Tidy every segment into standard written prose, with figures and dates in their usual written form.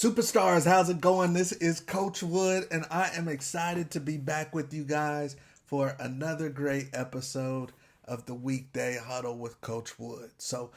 Superstars, how's it going? This is Coach Wood, and I am excited to be back with you guys for another great episode of the Weekday Huddle with Coach Wood. So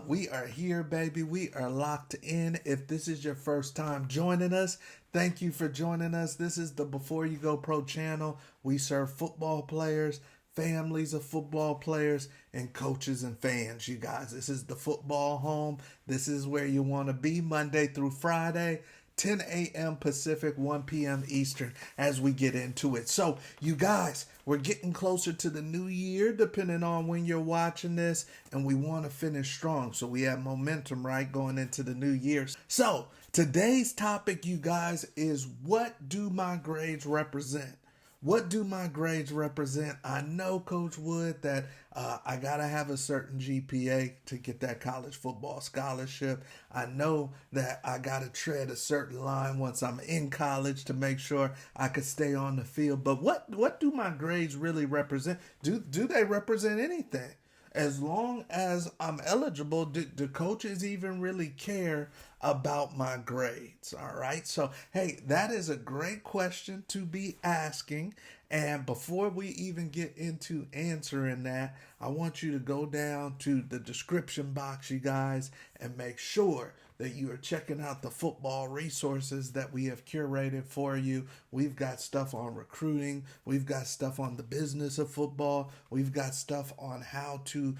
we are here, baby. We are locked in. If this is your first time joining us, thank you for joining us. This is the Before You Go Pro channel. We serve football players, families of football players, and coaches and fans, you guys. This is the football home. This is where you want to be Monday through Friday, 10 a.m. Pacific, 1 p.m. Eastern, as we get into it. So, you guys, we're getting closer to the new year, depending on when you're watching this, and we want to finish strong. So we have momentum, right, going into the new year. So, today's topic, you guys, is what do my grades represent? What do my grades represent? I know, Coach Wood, that I got to have a certain GPA to get that college football scholarship. I know that I got to tread a certain line once I'm in college to make sure I could stay on the field. But what do my grades really represent? Do they represent anything? As long as I'm eligible, do coaches even really care about my grades? All right. So, hey, that is a great question to be asking. And before we even get into answering that, I want you to go down to the description box, you guys, and make sure that you are checking out the football resources that we have curated for you. We've got stuff on recruiting. We've got stuff on the business of football. We've got stuff on how to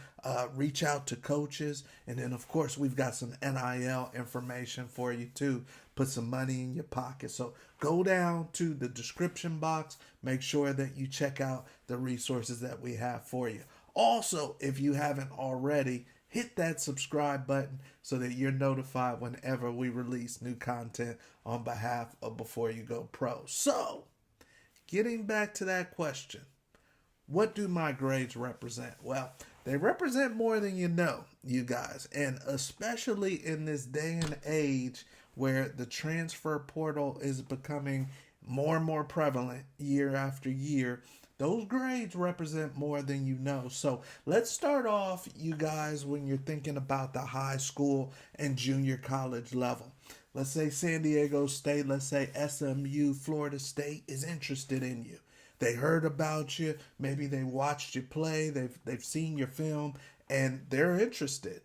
reach out to coaches. And then, of course, we've got some NIL information for you, too. Put some money in your pocket. So go down to the description box. Make sure that you check out the resources that we have for you. Also, if you haven't already, hit that subscribe button so that you're notified whenever we release new content on behalf of Before You Go Pro. So, getting back to that question, what do my grades represent? Well, they represent more than you know, you guys, and especially in this day and age where the transfer portal is becoming more and more prevalent year after year. Those grades represent more than you know. So let's start off, you guys, when you're thinking about the high school and junior college level. Let's say San Diego State, let's say SMU, Florida State is interested in you. They heard about you. Maybe they watched you play. They've seen your film, and they're interested.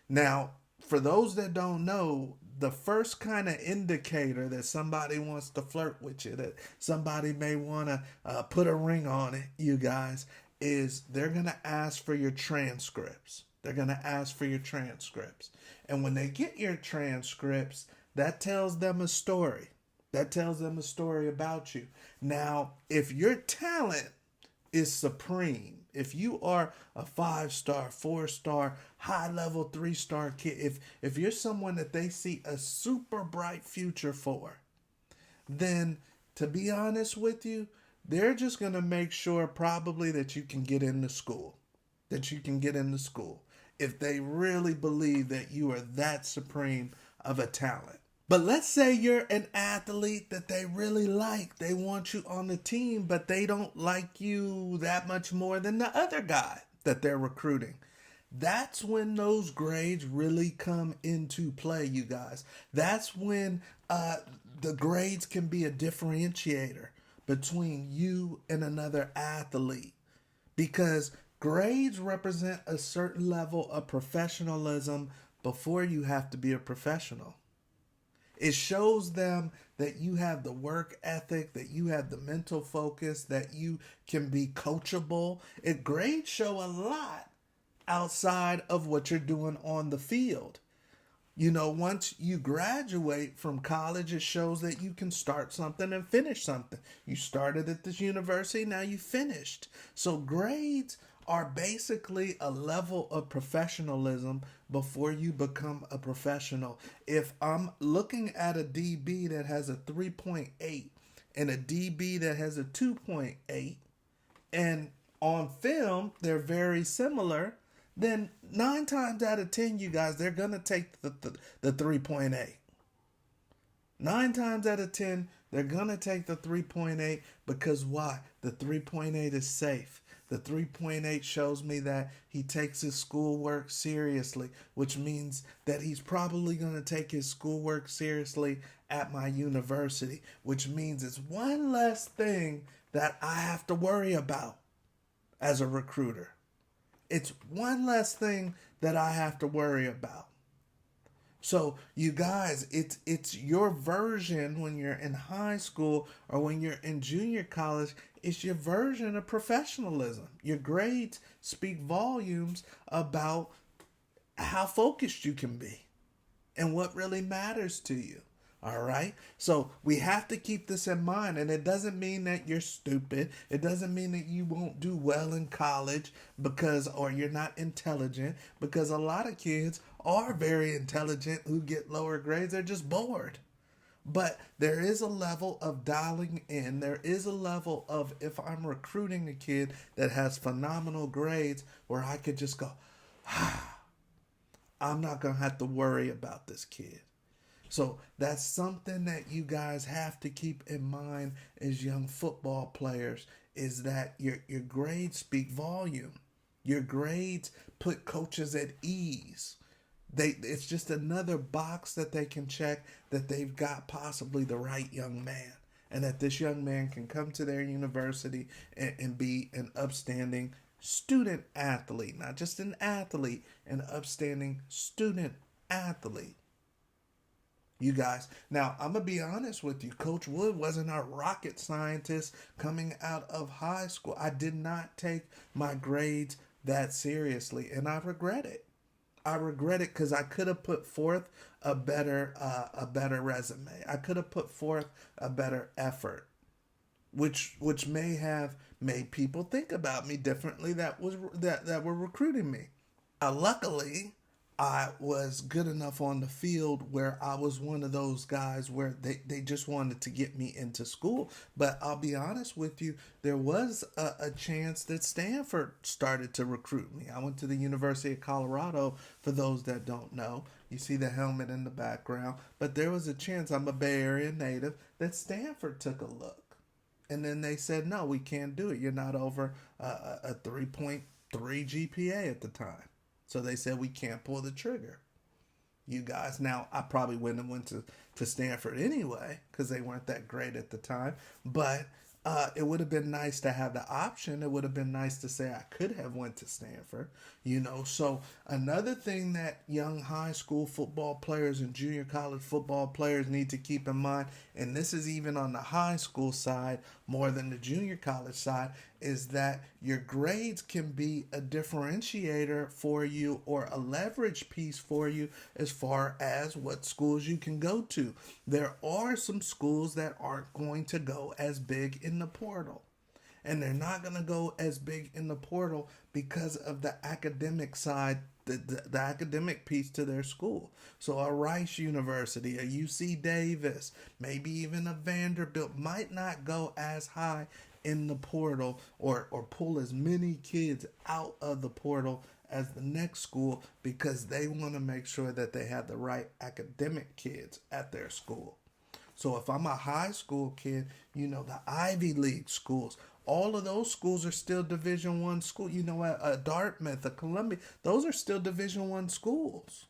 Now, for those that don't know, the first kind of indicator that somebody wants to flirt with you, that somebody may want to put a ring on it, you guys, is they're going to ask for your transcripts. They're going to ask for your transcripts. And when they get your transcripts, that tells them a story. That tells them a story about you. Now, if your talent is supreme, if you are a 5-star, 4-star, high-level 3-star kid, if you're someone that they see a super bright future for, then to be honest with you, they're just going to make sure probably that you can get into school. That you can get into school. If they really believe that you are that supreme of a talent. But let's say you're an athlete that they really like. They want you on the team, but they don't like you that much more than the other guy that they're recruiting. That's when those grades really come into play, you guys. That's when the grades can be a differentiator between you and another athlete. Because grades represent a certain level of professionalism before you have to be a professional. It shows them that you have the work ethic, that you have the mental focus, that you can be coachable. Grades show a lot outside of what you're doing on the field. You know, once you graduate from college, it shows that you can start something and finish something. You started at this university, now you finished. So grades are basically a level of professionalism before you become a professional. If I'm looking at a DB that has a 3.8 and a DB that has a 2.8, and on film they're very similar, then 9 times out of 10, you guys, they're going to take the 3.8. 9 times out of 10, they're going to take the 3.8 because why? The 3.8 is safe. The 3.8 shows me that he takes his schoolwork seriously, which means that he's probably going to take his schoolwork seriously at my university, which means it's one less thing that I have to worry about as a recruiter. It's one less thing that I have to worry about. So you guys, it's your version when you're in high school or when you're in junior college, it's your version of professionalism. Your grades speak volumes about how focused you can be and what really matters to you. All right. So we have to keep this in mind. And it doesn't mean that you're stupid. It doesn't mean that you won't do well in college or you're not intelligent, because a lot of kids are very intelligent who get lower grades. They're just bored. But there is a level of dialing in. There is a level of, if I'm recruiting a kid that has phenomenal grades, where I could just go, I'm not going to have to worry about this kid. So that's something that you guys have to keep in mind as young football players, is that your grades speak volume. Your grades put coaches at ease. It's just another box that they can check that they've got possibly the right young man, and that this young man can come to their university and be an upstanding student athlete, not just an athlete, an upstanding student athlete. You guys, now I'm going to be honest with you. Coach Wood wasn't a rocket scientist coming out of high school. I did not take my grades that seriously, and I regret it. I regret it because I could have put forth a better resume. I could have put forth a better effort, which may have made people think about me differently that were recruiting me. Luckily, I was good enough on the field where I was one of those guys where they just wanted to get me into school. But I'll be honest with you, there was a chance that Stanford started to recruit me. I went to the University of Colorado, for those that don't know. You see the helmet in the background. But there was a chance, I'm a Bay Area native, that Stanford took a look. And then they said, no, we can't do it. You're not over a 3.3 GPA at the time. So they said, we can't pull the trigger. You guys, now I probably wouldn't have went to Stanford anyway, because they weren't that great at the time. But it would have been nice to have the option. It would have been nice to say I could have went to Stanford, So another thing that young high school football players and junior college football players need to keep in mind, and this is even on the high school side more than the junior college side, is that your grades can be a differentiator for you or a leverage piece for you as far as what schools you can go to. There are some schools that aren't going to go as big in the portal. And they're not going to go as big in the portal because of the academic side, the academic piece to their school. So a Rice University, a UC Davis, maybe even a Vanderbilt might not go as high in the portal or pull as many kids out of the portal as the next school, because they want to make sure that they have the right academic kids at their school. So if I'm a high school kid, the Ivy League schools, all of those schools are still Division I school. A Dartmouth, a Columbia, those are still Division I schools.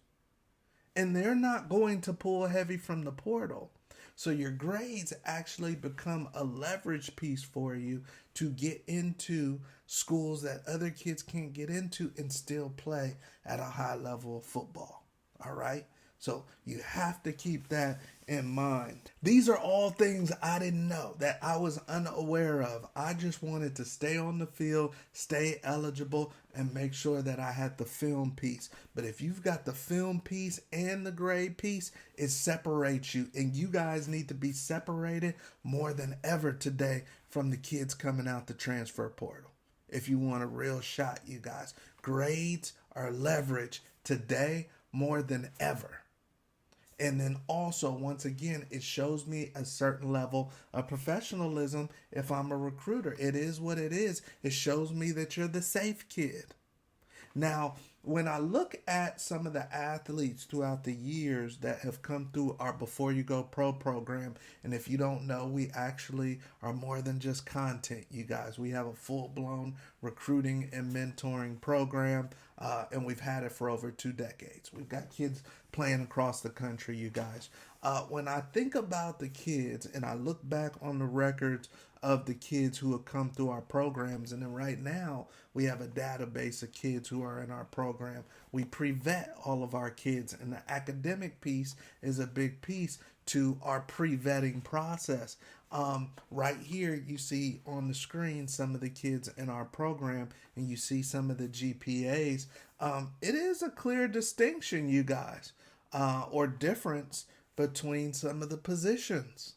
And they're not going to pull heavy from the portal. So your grades actually become a leverage piece for you to get into schools that other kids can't get into and still play at a high level of football. All right? So you have to keep that in mind. These are all things I didn't know, that I was unaware of. I just wanted to stay on the field, stay eligible, and make sure that I had the film piece. But if you've got the film piece and the grade piece, it separates you. And you guys need to be separated more than ever today from the kids coming out the transfer portal. If you want a real shot, you guys, grades are leverage today more than ever. And then also, once again, it shows me a certain level of professionalism if I'm a recruiter. It is what it is. It shows me that you're the safe kid. Now, when I look at some of the athletes throughout the years that have come through our Before You Go Pro program, and if you don't know, we actually are more than just content, you guys. We have a full-blown recruiting and mentoring program, and we've had it for over 2 decades. We've got kids playing across the country, you guys. When I think about the kids and I look back on the records of the kids who have come through our programs, and then right now we have a database of kids who are in our program. We pre-vet all of our kids, and the academic piece is a big piece to our pre-vetting process. Right here you see on the screen some of the kids in our program, and you see some of the GPAs. It is a clear distinction, you guys, or difference between some of the positions.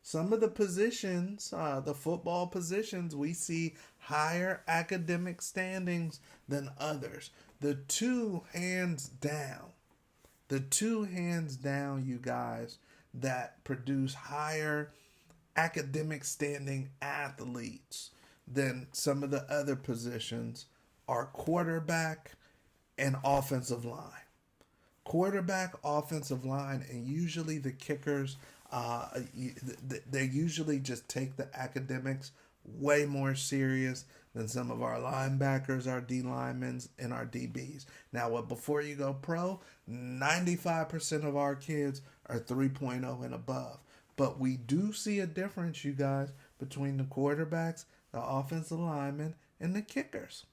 Some of the positions, the football positions, we see higher academic standings than others. The two hands down, you guys, that produce higher academic standing athletes than some of the other positions are quarterback and offensive line. Quarterback, offensive line, and usually the kickers, they usually just take the academics way more serious than some of our linebackers, our D linemen, and our DBs. Now, Before You Go Pro, 95% of our kids are 3.0 and above. But we do see a difference, you guys, between the quarterbacks, the offensive linemen, and the kickers.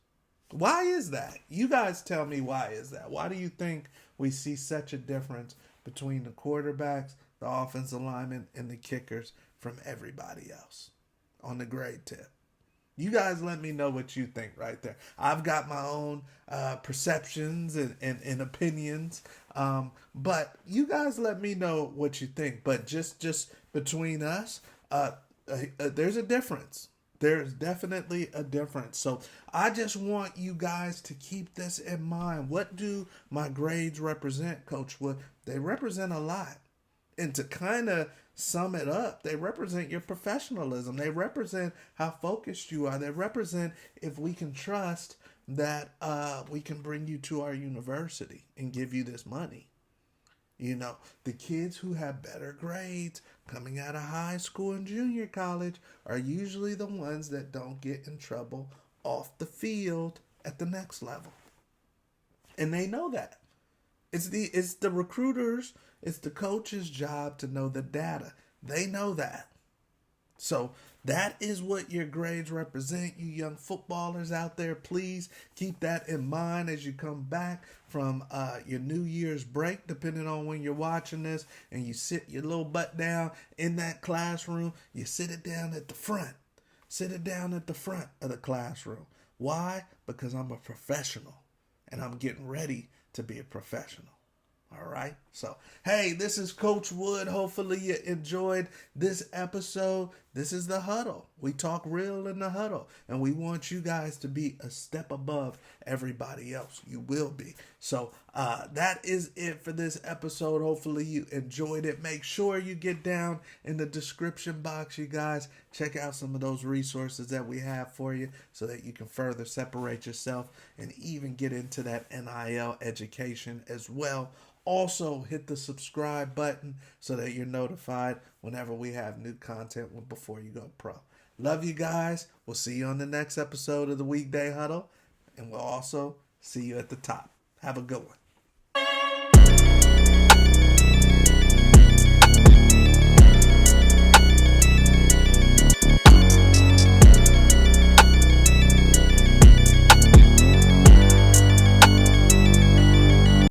Why is that? You guys tell me, why is that? Why do you think we see such a difference between the quarterbacks, the offensive linemen, and the kickers from everybody else on the grade tip? You guys let me know what you think right there. I've got my own perceptions and opinions, but you guys let me know what you think. But just between us, there's a difference. There's definitely a difference. So I just want you guys to keep this in mind. What do my grades represent, Coach Wood? They represent a lot. And to kind of sum it up, they represent your professionalism. They represent how focused you are. They represent if we can trust that we can bring you to our university and give you this money. You know, the kids who have better grades coming out of high school and junior college are usually the ones that don't get in trouble off the field at the next level. And they know that. It's the recruiters, it's the coach's job to know the data. They know that. So that is what your grades represent, you young footballers out there. Please keep that in mind as you come back from your New Year's break, depending on when you're watching this, and you sit your little butt down in that classroom. You sit it down at the front. Sit it down at the front of the classroom. Why? Because I'm a professional, and I'm getting ready to be a professional. All right. So, hey, this is Coach Wood. Hopefully you enjoyed this episode. This is the huddle. We talk real in the huddle, and we want you guys to be a step above everybody else. You will be. So that is it for this episode. Hopefully you enjoyed it. Make sure you get down in the description box, you guys. Check out some of those resources that we have for you so that you can further separate yourself and even get into that NIL education as well. Also, hit the subscribe button so that you're notified whenever we have new content Before You Go Pro. Love you guys. We'll see you on the next episode of the Weekday Huddle, and we'll also see you at the top. Have a good one.